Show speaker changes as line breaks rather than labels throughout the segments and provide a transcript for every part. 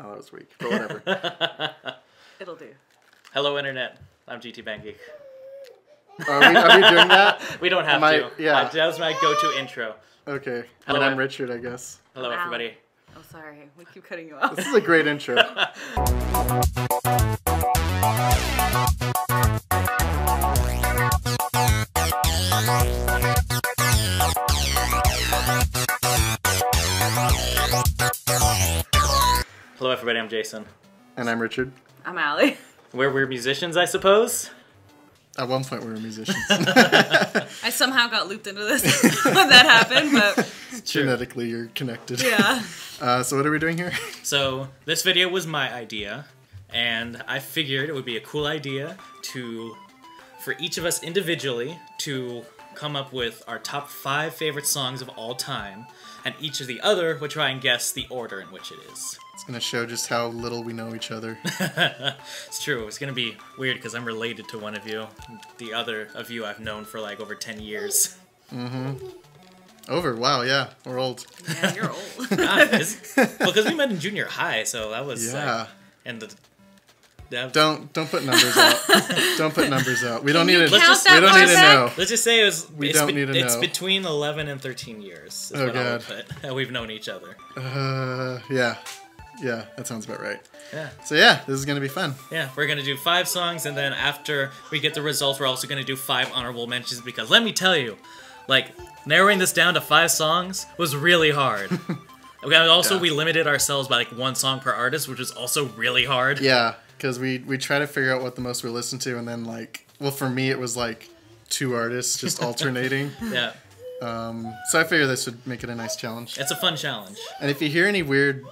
Oh, that was weak, but whatever.
It'll do.
Hello, Internet. I'm Gtbandgeek.
Are we doing that?
We don't have to.
Yeah.
That was my go-to intro.
Okay.
Hello,
And I'm Richard, I guess.
Hello, everybody.
Oh, sorry. We keep cutting you off.
This is a great intro.
Hello, everybody. I'm Jason.
And I'm Richard.
I'm Allie.
We're musicians, I suppose.
At one point, we were musicians.
I somehow got looped into this when that happened, but...
Genetically, you're connected.
Yeah.
So what are we doing here?
So this video was my idea, and I figured it would be a cool idea for each of us individually to come up with our top 5 favorite songs of all time, and each of the other would try and guess the order in which it is.
It's going to show just how little we know each other.
It's true. It's going to be weird because I'm related to one of you. The other of you I've known for like over 10 years. Mm-hmm.
Wow, yeah. We're old.
Yeah, you're old.
God, because we met in junior high, so that was
yeah.
And
don't put numbers out. Don't put numbers out. We don't need to.
We don't
need to know.
Let's just say it's between 11 and 13 years. Is
oh
what
God.
I would put. We've known each other.
Yeah, that sounds about right.
Yeah.
So yeah, this is gonna be fun.
Yeah, we're gonna do 5 songs, and then after we get the results, we're also gonna do 5 honorable mentions. Because let me tell you, like narrowing this down to 5 songs was really hard. We limited ourselves by like 1 song per artist, which was also really hard.
Yeah, because we try to figure out what the most we listen to, and then for me it was like 2 artists just alternating.
Yeah.
So I figured this would make it a nice challenge.
It's a fun challenge.
And if you hear any weird,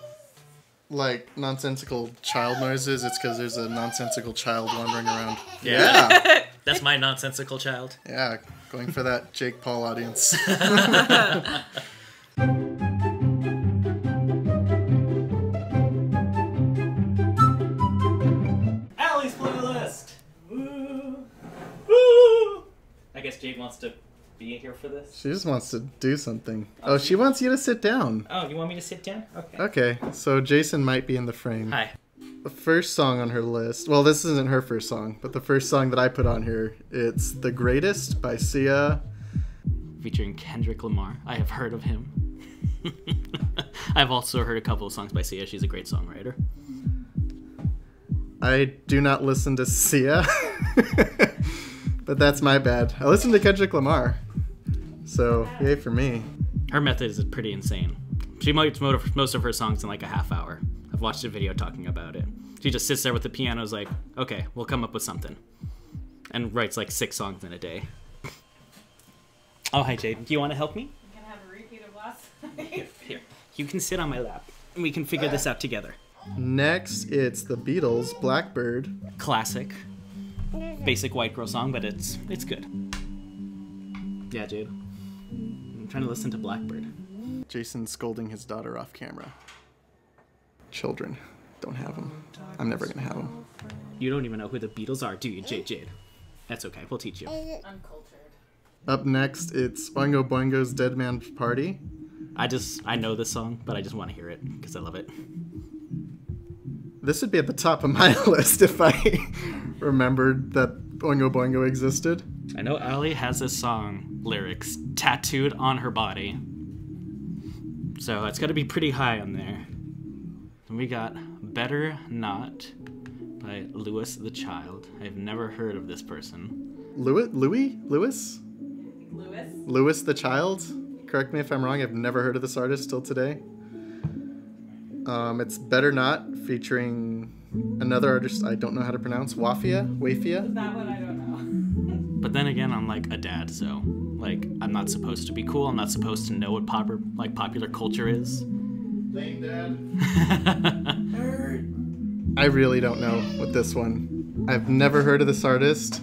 nonsensical child noises, it's because there's a nonsensical child wandering around.
Yeah. That's my nonsensical child.
Yeah, going for that Jake Paul audience.
Allie's playlist! Woo! Woo! I guess Jade wants to be here for this.
She just wants to do something. Oh, she wants you to sit down.
Oh, you want me to sit down? Okay.
Okay, so Jason might be in the frame.
Hi.
The first song on her list, well, this isn't her first song, but the first song that I put on here, it's The Greatest by Sia.
Featuring Kendrick Lamar. I have heard of him. I've also heard a couple of songs by Sia. She's a great songwriter.
I do not listen to Sia, but that's my bad. I listen to Kendrick Lamar, so yay for me.
Her method is pretty insane. She writes most of her songs in like a half hour. I've watched a video talking about it. She just sits there with the piano, is like, okay, we'll come up with something. And writes like 6 songs in a day. Oh, hi, Jade. Do you want to help me?
You can have a repeat of last
Here. You can sit on my lap, and we can figure this out together.
Next, it's the Beatles, Blackbird.
Classic. Basic white girl song, but it's good. Yeah, Jade. I'm trying to listen to Blackbird.
Jason scolding his daughter off camera. Children. Don't have them. I'm never going to have them.
You don't even know who the Beatles are, do you, Jade? That's okay. We'll teach you.
Uncultured.
Up next, it's Oingo Boingo's Dead Man's Party.
I know this song, but I just want to hear it because I love it.
This would be at the top of my list if I remembered that Oingo Boingo existed.
I know Allie has this song lyrics tattooed on her body. So it's got to be pretty high on there. And we got Better Not by Lewis the Child. I've never heard of this person.
Lewis the Child? Correct me if I'm wrong, I've never heard of this artist till today. It's Better Not, featuring another artist I don't know how to pronounce, Wafia?
That one I don't know.
But then again, I'm like a dad, so I'm not supposed to be cool. I'm not supposed to know what popular culture is.
Lame dad. I really don't know with this one. I've never heard of this artist,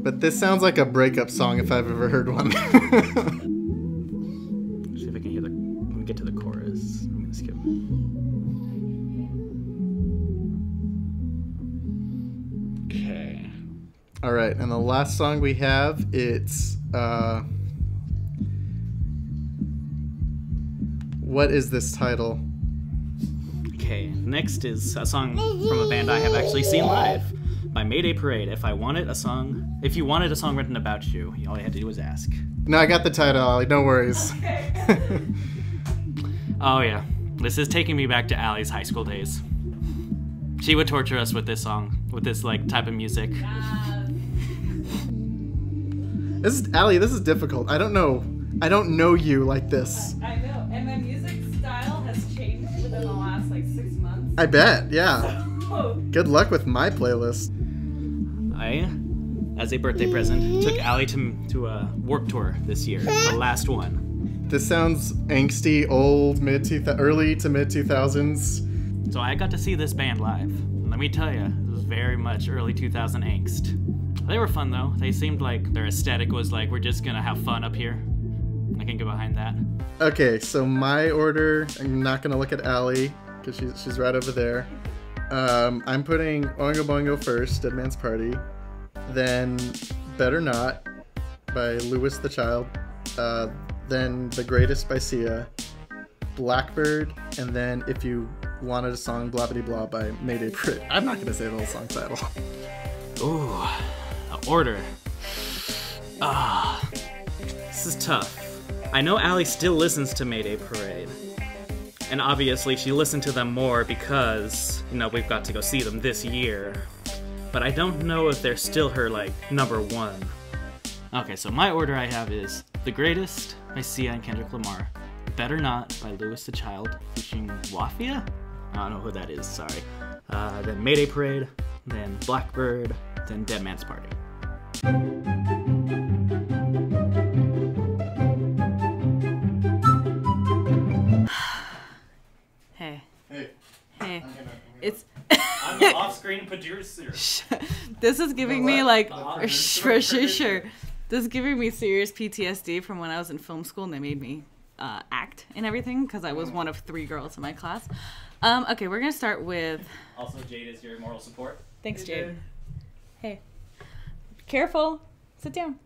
but this sounds like a breakup song if I've ever heard one.
See if I can get to the chorus. I'm gonna skip. Okay.
All right, and the last song we have, it's what is this title?
I can't
Okay, next is a song from a band I have actually seen live by Mayday Parade. If you wanted a song written about you, all you had to do was ask.
No, I got the title, Allie. No worries.
Oh yeah, this is taking me back to Allie's high school days. She would torture us with this song, with this like type of music.
Allie, this is difficult. I don't know you like this.
I know, and my music style has changed within the last like 6 months.
I bet, yeah. Good luck with my playlist.
I, as a birthday present, took Allie to a Warped Tour this year, the last one.
This sounds angsty, old, early to mid 2000s.
So I got to see this band live. And let me tell you, it was very much early 2000 angst. They were fun though. They seemed like their aesthetic was like, we're just gonna have fun up here. I can get behind that.
Okay, so my order, I'm not gonna look at Allie, because she's right over there. I'm putting Oingo Boingo first, Dead Man's Party. Then Better Not by W.Y.S.I.W.Y.G. Then The Greatest by Sia. Blackbird, and then If You Wanted a Song, Blah Blah Blah by Mayday Parade. I'm not gonna say the whole song title.
Ooh, the order. This is tough. I know Allie still listens to Mayday Parade. And obviously she listened to them more because, we've got to go see them this year. But I don't know if they're still her, number one. Okay, so my order I have is The Greatest by Sia and Kendrick Lamar. Better Not by W.Y.S.I.W.Y.G featuring Wafia? I don't know who that is, sorry. Then Mayday Parade, then Blackbird, then Dead Man's Party.
Hey.
I'm the off-screen producer.
This is giving me for sure. This is giving me serious PTSD from when I was in film school and they made me act and everything because I was one of 3 girls in my class. Okay, we're gonna start with.
Also, Jade is your moral support.
Thanks, Jade. Hey, careful. Sit down.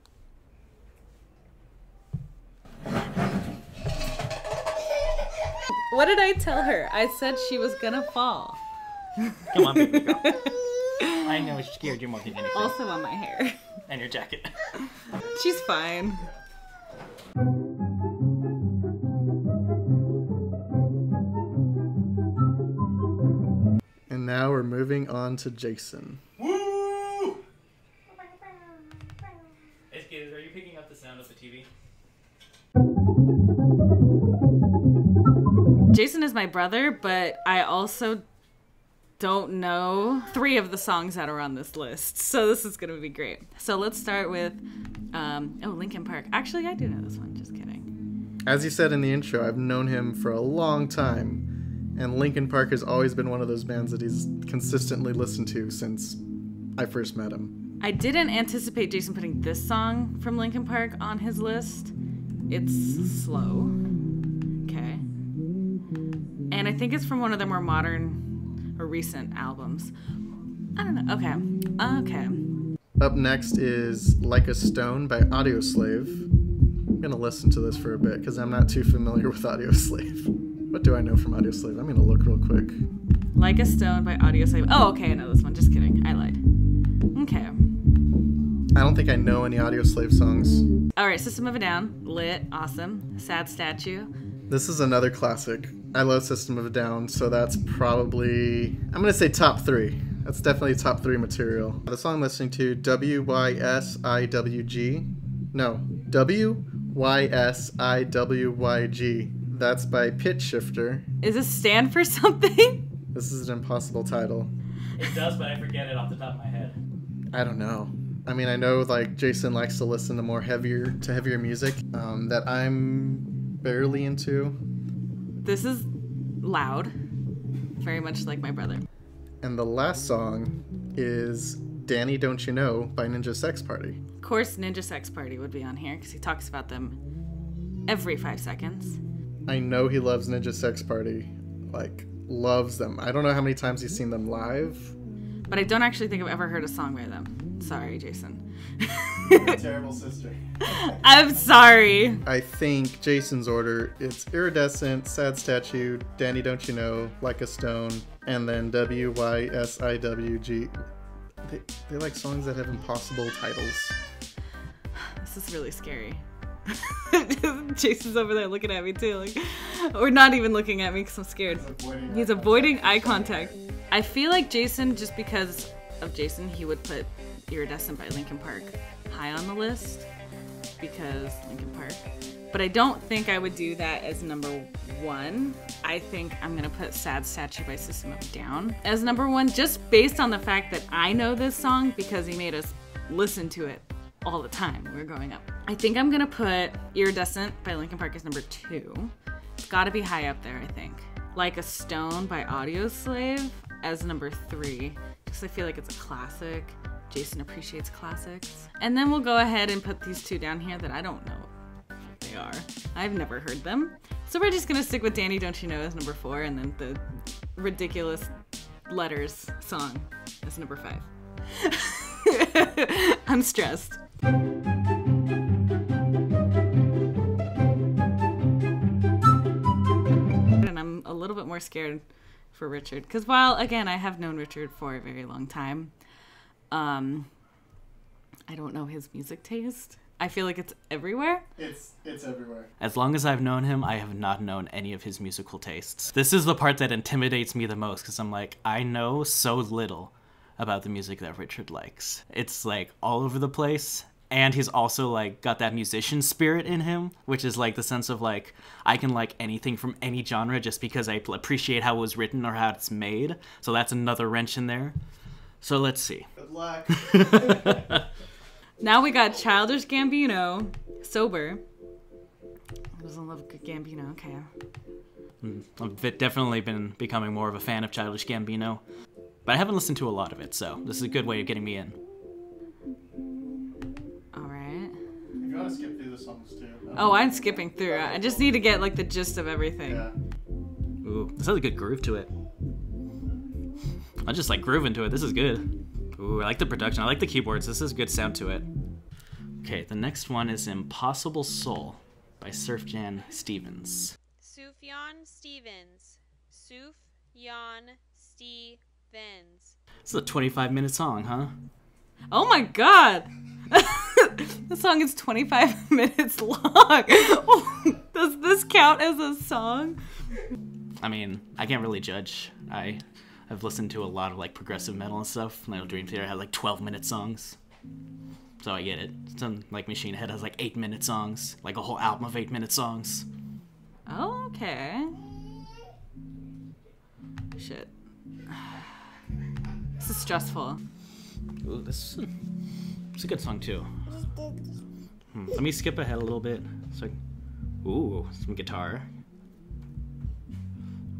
What did I tell her? I said she was gonna fall.
Come on, baby girl. I know it scared you more than anything.
Also on my hair.
And your jacket.
She's fine.
And now we're moving on to Jason.
Woo! Are you picking up the sound of the TV?
Jason is my brother, but I also don't know 3 of the songs that are on this list. So this is going to be great. So let's start with, Linkin Park. Actually, I do know this one. Just kidding.
As you said in the intro, I've known him for a long time. And Linkin Park has always been one of those bands that he's consistently listened to since I first met him.
I didn't anticipate Jason putting this song from Linkin Park on his list. It's slow. Okay. And I think it's from one of their more modern or recent albums. I don't know. Okay.
Up next is Like a Stone by Audioslave. I'm going to listen to this for a bit because I'm not too familiar with Audioslave. What do I know from Audioslave? I'm going to look real quick.
Like a Stone by Audioslave. Oh, okay, I know this one. Just kidding. I lied. Okay.
I don't think I know any Audioslave songs.
All right, System of a Down. Lit. Awesome. Sad Statue.
This is another classic. I love System of a Down, so that's probably... I'm going to say top 3. That's definitely top 3 material. The song I'm listening to, W.Y.S.I.W.Y.G. No, W.Y.S.I.W.Y.G. That's by Pitchshifter.
Is this stand for something?
This is an impossible title.
It does, but I forget it off the top of my head.
I don't know. I mean, I know Jason likes to listen to heavier music that I'm barely into.
This is loud. Very much like my brother.
And the last song is Danny Don't You Know by Ninja Sex Party.
Of course, Ninja Sex Party would be on here because he talks about them every 5 seconds.
I know he loves Ninja Sex Party. Loves them. I don't know how many times he's seen them live.
But I don't actually think I've ever heard a song by them. Sorry, Jason.
Terrible sister.
I'm sorry.
I think Jason's order, it's Iridescent, Sad Statue, Danny Don't You Know, Like a Stone, and then W.Y.S.I.W.G. They like songs that have impossible titles.
This is really scary. Jason's over there looking at me too, like, or not even looking at me because I'm scared. He's avoiding eye contact. I feel like Jason, just because of Jason, he would put Iridescent by Linkin Park high on the list because Linkin Park. But I don't think I would do that as number 1. I think I'm gonna put Sad Statue by System of a Down as number 1, just based on the fact that I know this song because he made us listen to it all the time when we were growing up. I think I'm gonna put Iridescent by Linkin Park as number 2. It's gotta be high up there, I think. Like a Stone by Audioslave as number 3, because I feel like it's a classic. Jason appreciates classics. And then we'll go ahead and put these 2 down here that I don't know what they are. I've never heard them. So we're just gonna stick with Danny Don't You Know as number 4, and then the Ridiculous Letters song as number 5. I'm stressed. And I'm a little bit more scared for Richard, because while, again, I have known Richard for a very long time, I don't know his music taste. I feel like it's everywhere.
It's everywhere.
As long as I've known him, I have not known any of his musical tastes. This is the part that intimidates me the most, because I'm like, I know so little about the music that Richard likes. It's like all over the place, and he's also like got that musician spirit in him, which is like the sense of like, I can like anything from any genre just because I appreciate how it was written or how it's made. So that's another wrench in there. So let's see.
Good luck.
Now we got Childish Gambino, Sober. Who doesn't love a good Gambino? Okay.
I've definitely been becoming more of a fan of Childish Gambino, but I haven't listened to a lot of it, so this is a good way of getting me in.
All right.
If you want to skip through the songs too.
Oh, I'm skipping through. I just need to get like the gist of everything.
Yeah.
Ooh, this has a good groove to it. I just like grooving to it. This is good. Ooh, I like the production. I like the keyboards. This is good sound to it. Okay, the next one is Impossible Soul by Sufjan Stevens.
Sufjan Stevens. Sufjan Stevens.
This is a 25-minute song, huh?
Oh my god! The song is 25 minutes long. Does this count as a song?
I mean, I can't really judge. I've listened to a lot of like progressive metal and stuff. I know Dream Theater had like 12-minute songs. So I get it. Some like Machine Head has like 8-minute songs. Like a whole album of 8-minute songs.
Oh, okay. Shit. This is stressful.
Ooh, it's a good song too. Let me skip ahead a little bit. So, ooh, some guitar.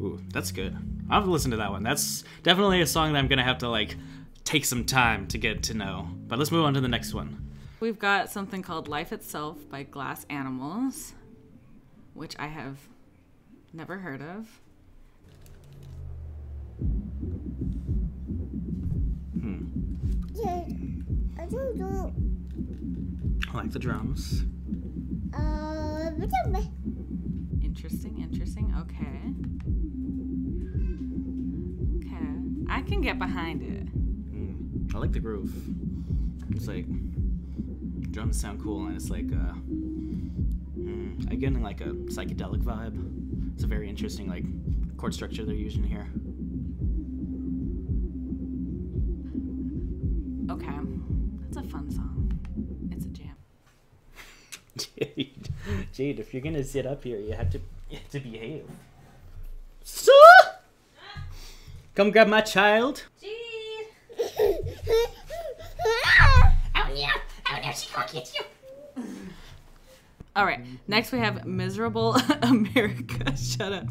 Ooh, that's good. I'll have to listen to that one. That's definitely a song that I'm gonna have to like take some time to get to know. But let's move on to the next one.
We've got something called Life Itself by Glass Animals, which I have never heard of.
I like the drums.
Interesting. Okay. I can get behind it.
I like the groove. It's like drums sound cool, and it's like I get like a psychedelic vibe. It's a very interesting like chord structure they're using here.
Okay, that's a fun song. It's a jam.
Jade, if you're gonna sit up here, you have to behave. Come grab my child.
All right, next we have Miserable America, shut up,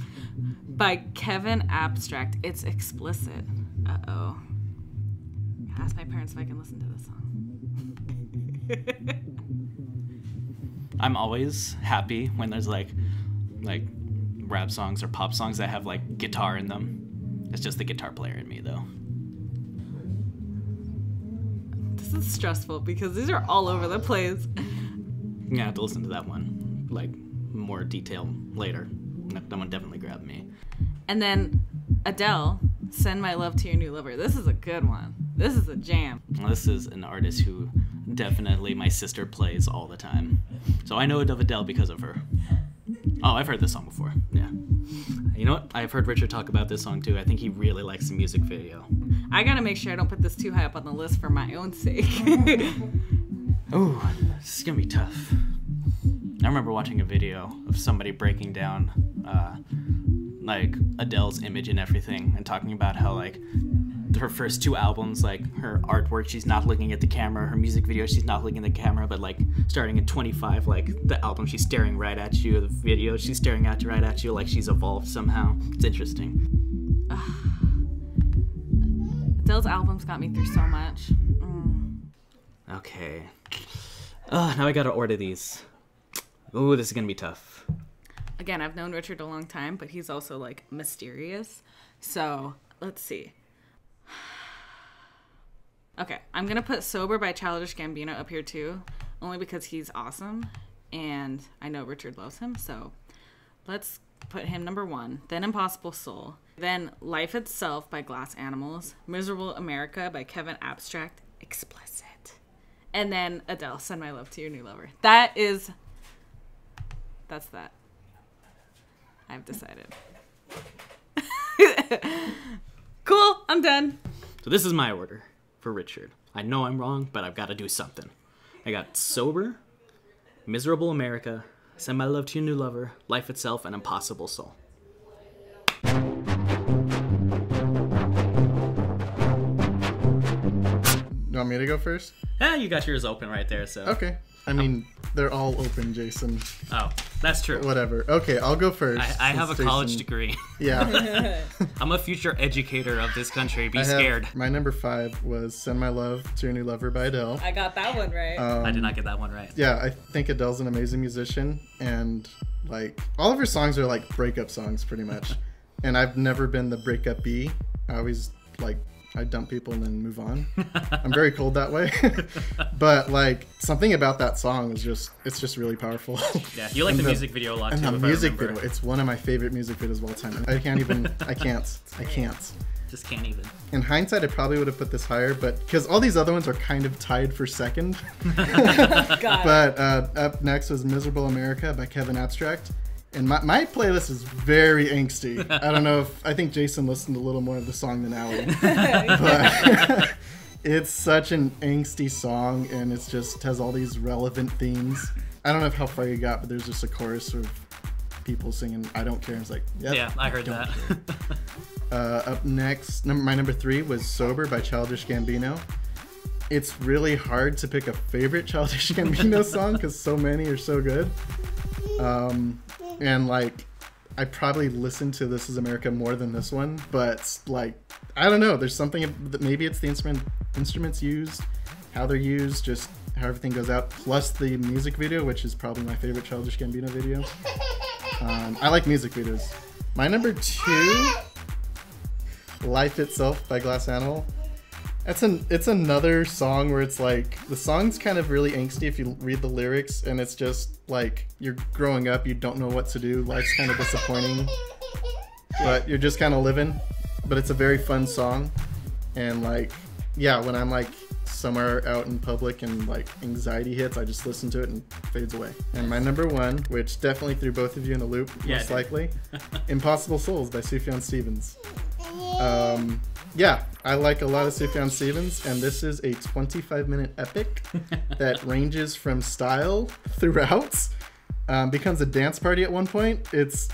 by Kevin Abstract. It's explicit. Uh-oh. Ask my parents if I can listen to this song.
I'm always happy when there's like rap songs or pop songs that have like guitar in them. It's just the guitar player in me though.
This is stressful because these are all over the place.
Yeah, I have to listen to that one, like, more detail later. That one definitely grabbed me.
And then Adele, Send My Love to Your New Lover. This is a good one. This is a jam.
This is an artist who definitely my sister plays all the time. So I know of Adele because of her. Oh, I've heard this song before. Yeah. You know what? I've heard Richard talk about this song too. I think he really likes the music video.
I gotta make sure I don't put this too high up on the list for my own sake.
Oh, this is gonna be tough. I remember watching a video of somebody breaking down like Adele's image and everything, and talking about how like her first 2 albums, like her artwork, she's not looking at the camera, her music video, she's not looking at the camera, but like starting at 25, like the album, she's staring right at you, the video, she's staring right at you, like she's evolved somehow. It's interesting.
Adele's albums got me through so much.
Okay. Now I gotta order these. Ooh, this is gonna be tough.
Again, I've known Richard a long time, but he's also like mysterious. So let's see. Okay, I'm gonna put Sober by Childish Gambino up here too, only because he's awesome, and I know Richard loves him, so let's put him number 1. Then Impossible Soul. Then Life Itself by Glass Animals. Miserable America by Kevin Abstract. Explicit. And then Adele, Send My Love to Your New Lover. That's that. I've decided. Cool, I'm done.
So this is my order for Richard. I know I'm wrong, but I've got to do something. I got Sober, Miserable America, Send My Love to Your New Lover, Life Itself, and Impossible Soul.
You want me to go first?
You got yours open right there, so.
Okay. I mean, they're all open, Jason.
Oh, that's true.
Whatever. Okay, I'll go first.
I have a college degree.
Yeah.
I'm a future educator of this country. Be scared.
My number 5 was Send My Love to Your New Lover by Adele.
I got that one right.
I did not get that one right.
Yeah, I think Adele's an amazing musician, and like all of her songs are like breakup songs pretty much. And I've never been the breakup bee. I always I dump people and then move on. I'm very cold that way. But like something about that song is it's just really powerful.
Yeah, you like the music video a lot too.
And the music video, it's one of my favorite music videos of all time. I can't.
Just can't even.
In hindsight, I probably would have put this higher, but because all these other ones are kind of tied for second. But up next was Miserable America by Kevin Abstract. And my playlist is very angsty. I don't know I think Jason listened a little more of the song than Allie. But it's such an angsty song, and it just has all these relevant themes. I don't know how far you got, but there's just a chorus of people singing I Don't Care. It's like, yep,
yeah, I heard that.
Up next, my number 3 was Sober by Childish Gambino. It's really hard to pick a favorite Childish Gambino song because so many are so good. And like, I probably listened to This Is America more than this one, but like, I don't know. There's something that maybe it's the instruments used, how they're used, just how everything goes out, plus the music video, which is probably my favorite Childish Gambino video. I like music videos. My number 2, Life Itself by Glass Animal. It's another song where it's like the song's kind of really angsty if you read the lyrics, and it's just like you're growing up, you don't know what to do, life's kind of disappointing, but you're just kind of living. But it's a very fun song, and like, yeah, when I'm like somewhere out in public and like anxiety hits, I just listen to it and it fades away. And my number 1, which definitely threw both of you in a loop, most likely, Impossible Souls by Sufjan Stevens. Yeah, I like a lot of Sufjan Stevens, and this is a 25-minute epic that ranges from style throughout, becomes a dance party at one point. It's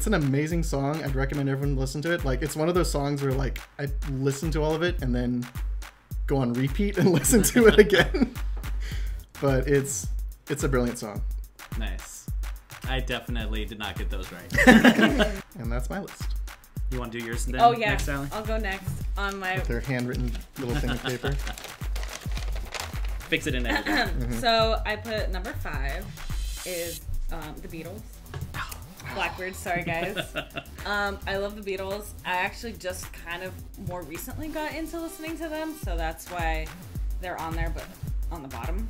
an amazing song. I'd recommend everyone listen to it. Like, it's one of those songs where like I listen to all of it and then go on repeat and listen to it again. But it's a brilliant song.
Nice. I definitely did not get those right.
And that's my list.
You want to do yours then?
Oh yeah,
next, Allie?
I'll go next on my.
With their handwritten little thing of paper.
Fix it in there.
So I put number 5 is the Beatles. Blackbird, sorry guys. I love the Beatles. I actually just kind of more recently got into listening to them, so that's why they're on there, but on the bottom.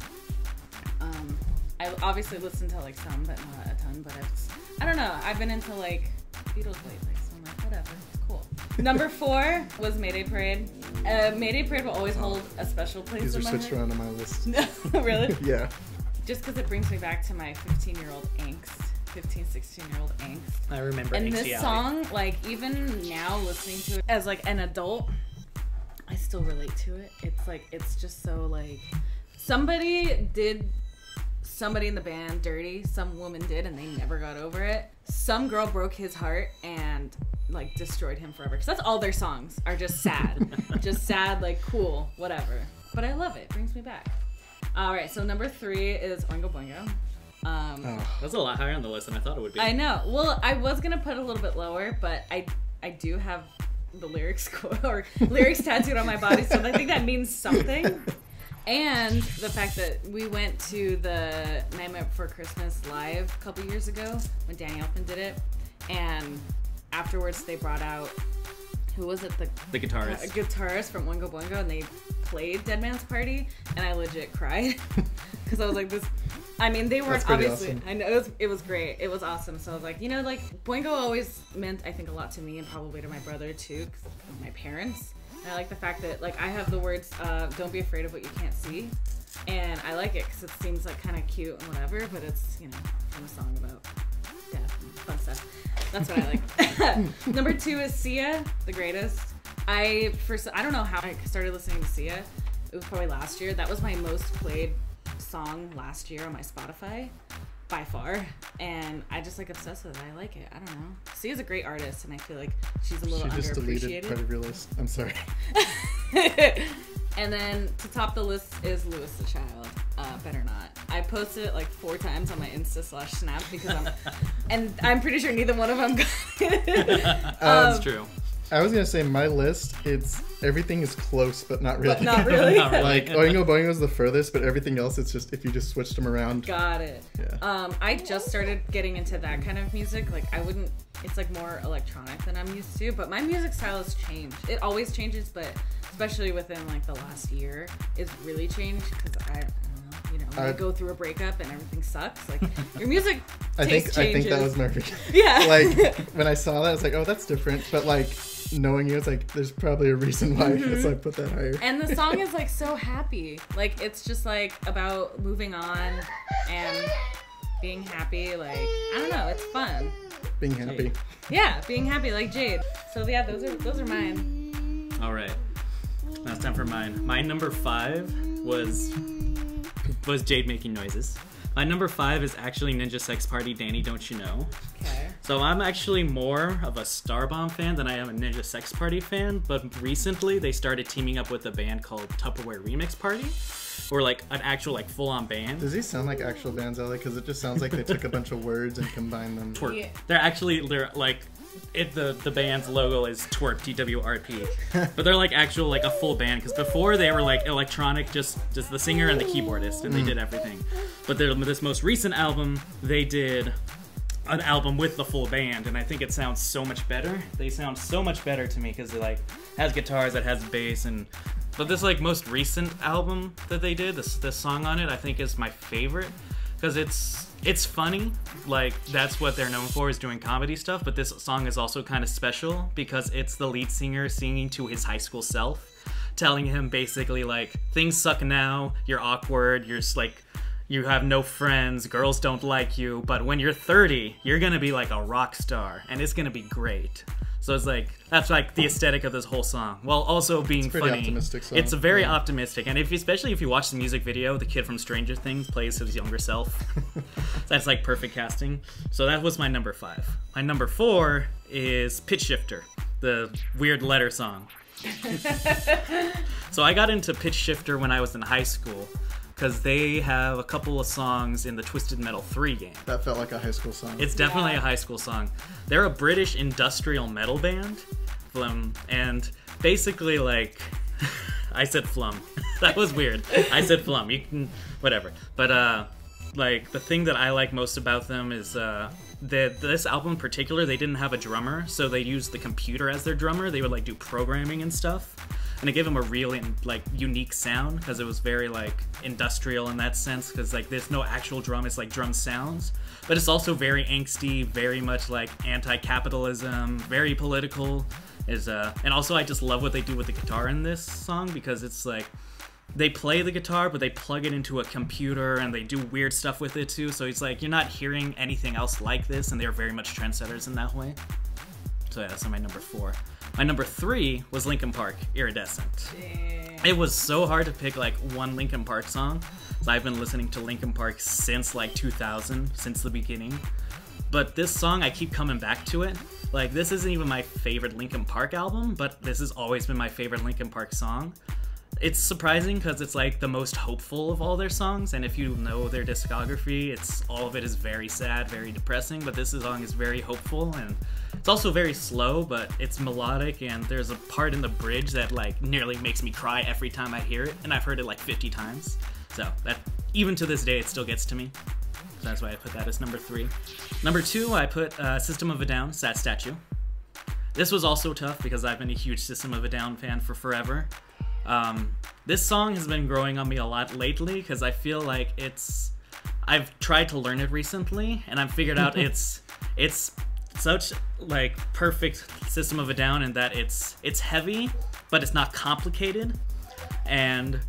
I obviously listen to like some, but not a ton. But I don't know. I've been into like Beatles lately, so I'm like, whatever, it's cool. Number 4 was Mayday Parade. Mayday Parade will always hold a special place
These
in
are
my
switched
heart.
around on my list.
Really?
Yeah.
Just because it brings me back to my 15-year-old angst. 15, 16-year-old angst.
I remember
And
Angsty
this
Allie.
song, like, even now listening to it as, like, an adult, I still relate to it. It's, like, it's just so, like, somebody did somebody in the band dirty. Some woman did, and they never got over it. Some girl broke his heart and, like, destroyed him forever. Because that's all their songs are just sad. Just sad, like, cool, whatever. But I love it. It brings me back. All right, so number 3 is Oingo Boingo.
That's a lot higher on the list than I thought it would be.
I know. Well, I was gonna put it a little bit lower, but I do have the lyrics lyrics tattooed on my body, so I think that means something. And the fact that we went to the Nightmare Before Christmas live a couple years ago when Danny Elfman did it, and afterwards they brought out, who was it?
The guitarist.
A guitarist from Oingo Boingo, and they played Dead Man's Party, and I legit cried because I was like, this. I mean, they weren't obviously.
Awesome.
I know it was great. It was awesome. So I was like, you know, like Boingo always meant, I think, a lot to me, and probably to my brother too, 'cause of my parents. And I like the fact that, like, I have the words, "Don't be afraid of what you can't see," and I like it because it seems like kind of cute and whatever, but it's, you know, kind of a song about death and fun stuff. That's what I like. Number 2 is Sia, The Greatest. I don't know how I started listening to Sia. It was probably last year. That was my most played song last year on my Spotify by far, and I just like obsessed with it. I like it. I don't know. Sia's a great artist, and I feel like she's a little
She just deleted
underappreciated.
part of your list. I'm sorry.
And then to top the list is Louis the Child. Better Not. I posted it like 4 times on my Insta/Snap because I'm pretty sure neither one of them got it.
That's true.
I was gonna say my list. Everything is close, but not really.
But not really.
Not really.
Like Oingo Boingo is the furthest, but everything else, it's just if you just switched them around.
Got it.
Yeah.
I just started getting into that kind of music. Like it's like more electronic than I'm used to, but my music style has changed. It always changes, but especially within like the last year, it's really changed because I don't know, you know, when you go through a breakup and everything sucks, like your music taste
I think
changes.
that was my
Yeah.
Like when I saw that, I was like, oh, that's different. But like knowing you, it's like there's probably a reason why it's like put that higher.
And the song is like so happy. Like it's just like about moving on and being happy. Like I don't know, it's fun.
Being happy.
Yeah, being happy like Jade. So yeah, those are mine.
All right. Now it's time for mine. My number 5 was Jade making noises. My number 5 is actually Ninja Sex Party, Danny Don't You Know.
Okay.
So I'm actually more of a Starbomb fan than I am a Ninja Sex Party fan, but recently they started teaming up with a band called Tupperware Remix Party, or like an actual like full-on band.
Does these sound like actual bands, Allie? Because it just sounds like they took a bunch of words and combined them.
Twerk.
Yeah.
They're like the band's logo is Twerk, TWRP, but they're like actual like a full band, because before they were like electronic, just the singer and the keyboardist, and they did everything. But this most recent album, they did an album with the full band, and I think it sounds so much better. They sound so much better to me because it like has guitars, it has bass, but this like most recent album that they did, this song on it, I think is my favorite because it's funny. Like that's what they're known for, is doing comedy stuff. But this song is also kind of special because it's the lead singer singing to his high school self, telling him basically like things suck now, you're awkward, you're just like, you have no friends, girls don't like you, but when you're 30, you're gonna be like a rock star, and it's gonna be great. So it's like, that's like the aesthetic of this whole song, while also being
pretty
funny.
optimistic song.
It's very optimistic, and especially if you watch the music video, the kid from Stranger Things plays his younger self. That's like perfect casting. So that was my number 5. My number 4 is Pitchshifter, the weird letter song. So I got into Pitchshifter when I was in high school, because they have a couple of songs in the Twisted Metal 3 game.
That felt like a high school song.
It's definitely a high school song. They're a British industrial metal band, and basically like, I said flum. That was weird. I said flum. You can, whatever. But like the thing that I like most about them is this album in particular, they didn't have a drummer, so they used the computer as their drummer. They would like do programming and stuff.
and it gave him a really like unique sound because it was very like industrial in that sense, because like there's no actual drum, it's like drum sounds, but it's also very angsty, very much like anti-capitalism, very political. And also I just love what they do with the guitar in this song, because it's like they play the guitar but they plug it into a computer and they do weird stuff with it too, so it's like you're not hearing anything else like this, and they're very much trendsetters in that way. So yeah, that's my number 4. My number 3 was Linkin Park, Iridescent.
Dang.
It was so hard to pick like one Linkin Park song. So I've been listening to Linkin Park since like 2000, since the beginning. But this song, I keep coming back to it. Like, this isn't even my favorite Linkin Park album, but this has always been my favorite Linkin Park song. It's surprising because it's like the most hopeful of all their songs, and if you know their discography, all of it is very sad, very depressing, but this song is very hopeful, and it's also very slow, but it's melodic, and there's a part in the bridge that like nearly makes me cry every time I hear it, and I've heard it like 50 times. So that, even to this day, it still gets to me. So that's why I put that as number 3. Number 2, I put System of a Down, Sad Statue. This was also tough because I've been a huge System of a Down fan for forever. This song has been growing on me a lot lately because I feel like I've tried to learn it recently, and I've figured out it's such like perfect System of a Down in that it's heavy, but it's not complicated, and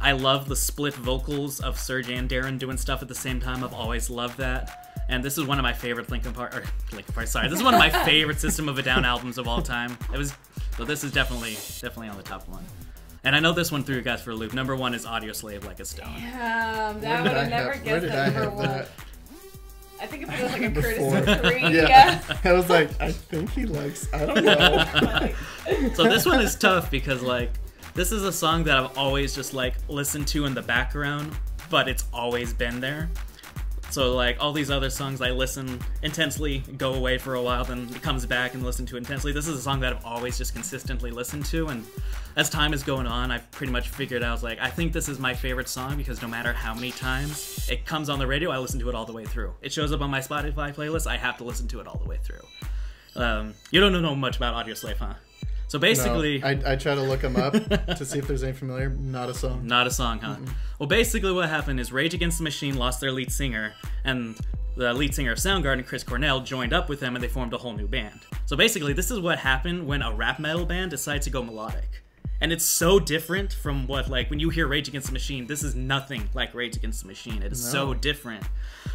I love the split vocals of Serge and Darren doing stuff at the same time. I've always loved that. And this is one of my favorite this is one of my favorite System of a Down albums of all time. So this is definitely on the top one. And I know this one threw you guys for a loop. Number 1 is Audioslave, Like a Stone.
Damn, that would have never guessed that number 1. I think it was like a Curtis
Before.
3.
Yeah. I was like, I think he likes, I don't know.
So this one is tough because like, this is a song that I've always just like listened to in the background, but it's always been there. So like all these other songs I listen intensely, go away for a while, then it comes back and listen to intensely. This is a song that I've always just consistently listened to, and as time is going on, I've pretty much figured out like I think this is my favorite song because no matter how many times it comes on the radio, I listen to it all the way through. It shows up on my Spotify playlist, I have to listen to it all the way through. You don't know much about Audioslave, huh? So basically...
No, I try to look them up to see if there's anything familiar. Not a song.
Not a song, huh? Mm-mm. Well, basically what happened is Rage Against the Machine lost their lead singer, and the lead singer of Soundgarden, Chris Cornell, joined up with them, and they formed a whole new band. So basically, this is what happened when a rap metal band decides to go melodic. And it's so different from what, like, when you hear Rage Against the Machine, this is nothing like Rage Against the Machine. It is so different.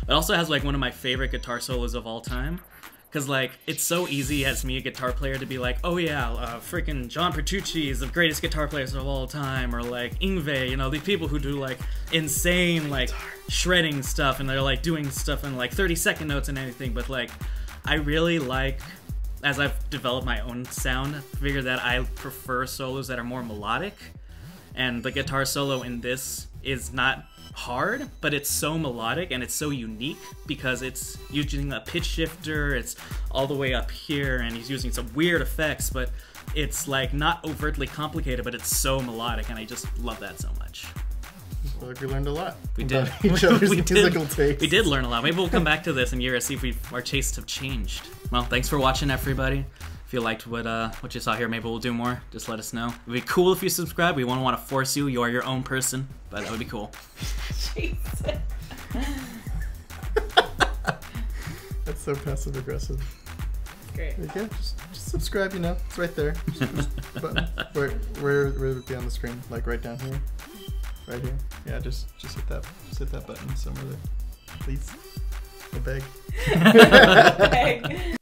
It also has, like, one of my favorite guitar solos of all time. Because, like, it's so easy as me, a guitar player, to be like, oh yeah, freaking John Petrucci is the greatest guitar players of all time, or like Yngwie, you know, these people who do like insane like shredding stuff, and they're like doing stuff in like 30-second notes and everything. But like, I really like, as I've developed my own sound, figure that I prefer solos that are more melodic, and the guitar solo in this is not hard, but it's so melodic and it's so unique because it's using a pitch shifter, it's all the way up here, and he's using some weird effects, but it's like not overtly complicated, but it's so melodic, and I just love that so much.
I feel like we learned a lot.
We did.
Each other's musical tastes.
We did learn a lot. Maybe we'll come back to this in a year and see if our tastes have changed. Well, thanks for watching, everybody. If you liked what you saw here, maybe we'll do more. Just let us know. It'd be cool if you subscribe. We won't want to force you. You are your own person, but that would be cool.
Jesus.
That's so passive aggressive.
Great.
Yeah, just subscribe. You know, it's right there. Button. Where would it be on the screen? Like right down here, right here. Yeah, just hit that. Just hit that button somewhere there, please. I beg.
Beg.